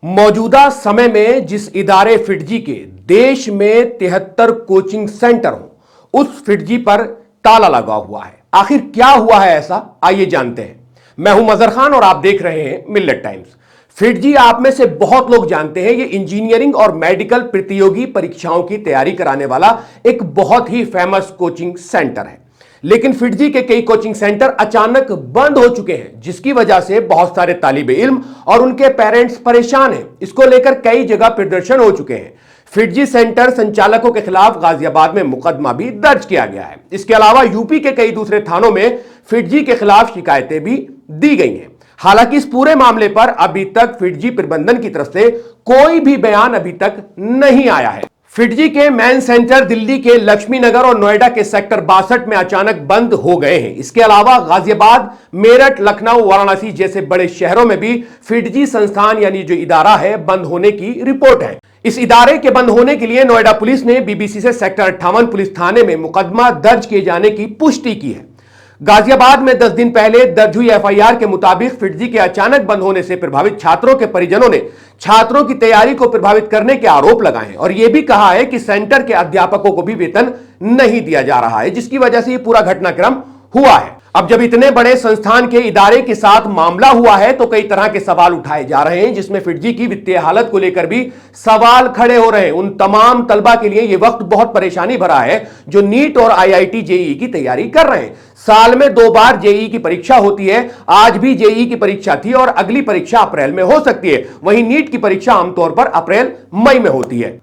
मौजूदा समय में जिस इदारे फिटजी के देश में 73 कोचिंग सेंटर हो, उस फिटजी पर ताला लगा हुआ है। आखिर क्या हुआ है ऐसा, आइए जानते हैं। मैं हूं मजहर खान और आप देख रहे हैं मिल्लत टाइम्स। फिटजी आप में से बहुत लोग जानते हैं, ये इंजीनियरिंग और मेडिकल प्रतियोगी परीक्षाओं की तैयारी कराने वाला एक बहुत ही फेमस कोचिंग सेंटर है। लेकिन फिटजी के कई कोचिंग सेंटर अचानक बंद हो चुके हैं, जिसकी वजह से बहुत सारे तालिबे इल्म और उनके पेरेंट्स परेशान हैं। इसको लेकर कई जगह प्रदर्शन हो चुके हैं। फिटजी सेंटर संचालकों के खिलाफ गाजियाबाद में मुकदमा भी दर्ज किया गया है। इसके अलावा यूपी के कई दूसरे थानों में फिटजी के खिलाफ शिकायतें भी दी गई हैं। हालांकि इस पूरे मामले पर अभी तक फिटजी प्रबंधन की तरफ से कोई भी बयान अभी तक नहीं आया है। फिटजी के मेन सेंटर दिल्ली के लक्ष्मी नगर और नोएडा के सेक्टर 62 में अचानक बंद हो गए हैं। इसके अलावा गाजियाबाद, मेरठ, लखनऊ, वाराणसी जैसे बड़े शहरों में भी फिटजी संस्थान यानी जो इदारा है बंद होने की रिपोर्ट है। इस इदारे के बंद होने के लिए नोएडा पुलिस ने बीबीसी से सेक्टर 58 पुलिस थाने में मुकदमा दर्ज किए जाने की पुष्टि की है। गाजियाबाद में 10 दिन पहले दर्ज हुई एफआईआर के मुताबिक फिटजी के अचानक बंद होने से प्रभावित छात्रों के परिजनों ने छात्रों की तैयारी को प्रभावित करने के आरोप लगाए हैं और यह भी कहा है कि सेंटर के अध्यापकों को भी वेतन नहीं दिया जा रहा है, जिसकी वजह से यह पूरा घटनाक्रम हुआ है। अब जब इतने बड़े संस्थान के इदारे के साथ मामला हुआ है तो कई तरह के सवाल उठाए जा रहे हैं, जिसमें फिटजी की वित्तीय हालत को लेकर भी सवाल खड़े हो रहे हैं। उन तमाम तलबा के लिए यह वक्त बहुत परेशानी भरा है जो नीट और आईआईटी जेईई की तैयारी कर रहे हैं। साल में 2 बार जेईई की परीक्षा होती है। आज भी जेईई की परीक्षा थी और अगली परीक्षा अप्रैल में हो सकती है। वहीं नीट की परीक्षा आमतौर पर अप्रैल मई में होती है।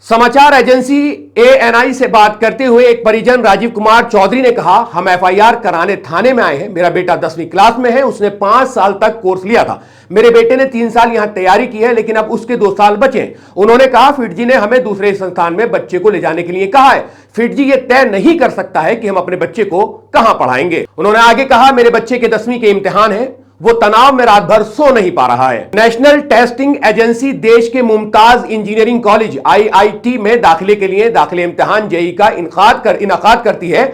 समाचार एजेंसी एएनआई से बात करते हुए एक परिजन राजीव कुमार चौधरी ने कहा, हम एफआईआर कराने थाने में आए हैं। मेरा बेटा 10वीं क्लास में है। उसने 5 साल तक कोर्स लिया था। मेरे बेटे ने 3 साल यहां तैयारी की है, लेकिन अब उसके 2 साल बचे हैं। उन्होंने कहा, फिटजी ने हमें दूसरे संस्थान में बच्चे को ले जाने के लिए कहा है। फिटजी ये तय नहीं कर सकता है कि हम अपने बच्चे को कहां पढ़ाएंगे। उन्होंने आगे कहा, मेरे बच्चे के 10वीं के इम्तिहान है। वो तनाव में रात भर सो नहीं पा रहा है। नेशनल टेस्टिंग एजेंसी देश के मुमताज इंजीनियरिंग कॉलेज आईआईटी में दाखिले के लिए दाखिले इम्तिहान जेईई का इनकाद करती है।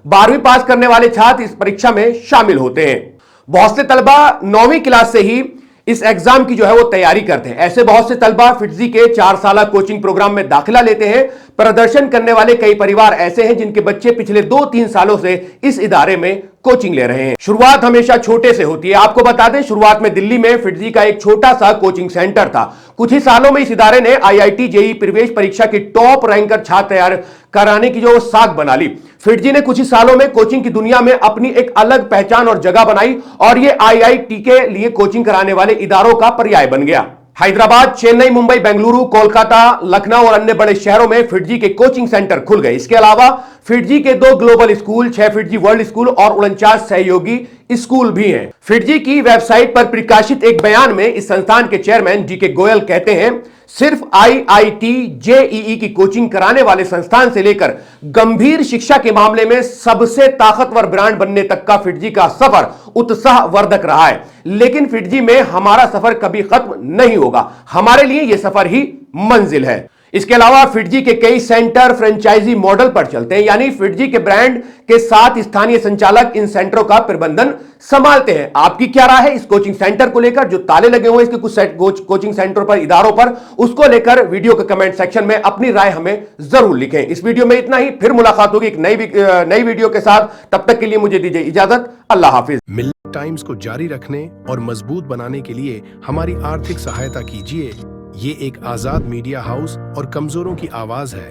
12वीं पास करने वाले छात्र इस परीक्षा में शामिल होते हैं। बहुत से तलबा 9वीं क्लास से ही इस एग्जाम की वो तैयारी करते हैं। ऐसे बहुत से तलबा फिटजी के 4 साल कोचिंग प्रोग्राम में दाखिला लेते हैं। प्रदर्शन करने वाले कई परिवार ऐसे हैं जिनके बच्चे पिछले 2-3 सालों से इस इदारे में कोचिंग ले रहे हैं। शुरुआत हमेशा छोटे से होती है। आपको बता दें, शुरुआत में दिल्ली में फिटजी का एक छोटा सा कोचिंग सेंटर था। कुछ ही सालों में इस इदारे ने आईआईटी जेईई प्रवेश परीक्षा की टॉप रैंकर छात्र तैयार कराने की साख बना ली। फिटजी ने कुछ ही सालों में कोचिंग की दुनिया में अपनी एक अलग पहचान और जगह बनाई और यह आईआईटी के लिए कोचिंग कराने वाले इदारों का पर्याय बन गया। हैदराबाद, चेन्नई, मुंबई, बेंगलुरु, कोलकाता, लखनऊ और अन्य बड़े शहरों में फिटजी के कोचिंग सेंटर खुल गए। इसके अलावा फिटजी के 2 global school, 6 FIITJEE world school और 49 सहयोगी स्कूल भी हैं। फिटजी की वेबसाइट पर प्रकाशित एक बयान में इस संस्थान के चेयरमैन डीके गोयल कहते हैं, सिर्फ आईआईटी जेईई की कोचिंग कराने वाले संस्थान से लेकर गंभीर शिक्षा के मामले में सबसे ताकतवर ब्रांड बनने तक का फिटजी का सफर उत्साहवर्धक रहा है। लेकिन फिटजी में हमारा सफर कभी खत्म नहीं होगा। हमारे लिए यह सफर ही मंजिल है। इसके अलावा फिटजी के कई सेंटर फ्रेंचाइजी मॉडल पर चलते हैं, यानी फिटजी के ब्रांड के साथ स्थानीय संचालक इन सेंटरों का प्रबंधन संभालते हैं। आपकी क्या राय है इस कोचिंग सेंटर को लेकर? जो ताले लगे हुए इसके कुछ कोचिंग सेंटर पर, इदारों पर, उसको लेकर वीडियो के कमेंट सेक्शन में अपनी राय हमें जरूर लिखें। इस वीडियो में इतना ही। फिर मुलाकात होगी एक नई वीडियो के साथ। तब तक के लिए मुझे दीजिए इजाजत। अल्लाह हाफिज। मिल्लत टाइम्स को जारी रखने और मजबूत बनाने के लिए हमारी आर्थिक सहायता कीजिए। ये एक आजाद मीडिया हाउस और कमजोरों की आवाज है।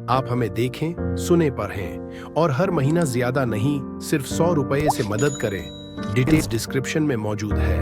आप हमें देखें, सुने, पढ़ें और हर महीना ज्यादा नहीं, सिर्फ 100 रुपए से मदद करें। डिटेल्स डिस्क्रिप्शन में मौजूद है।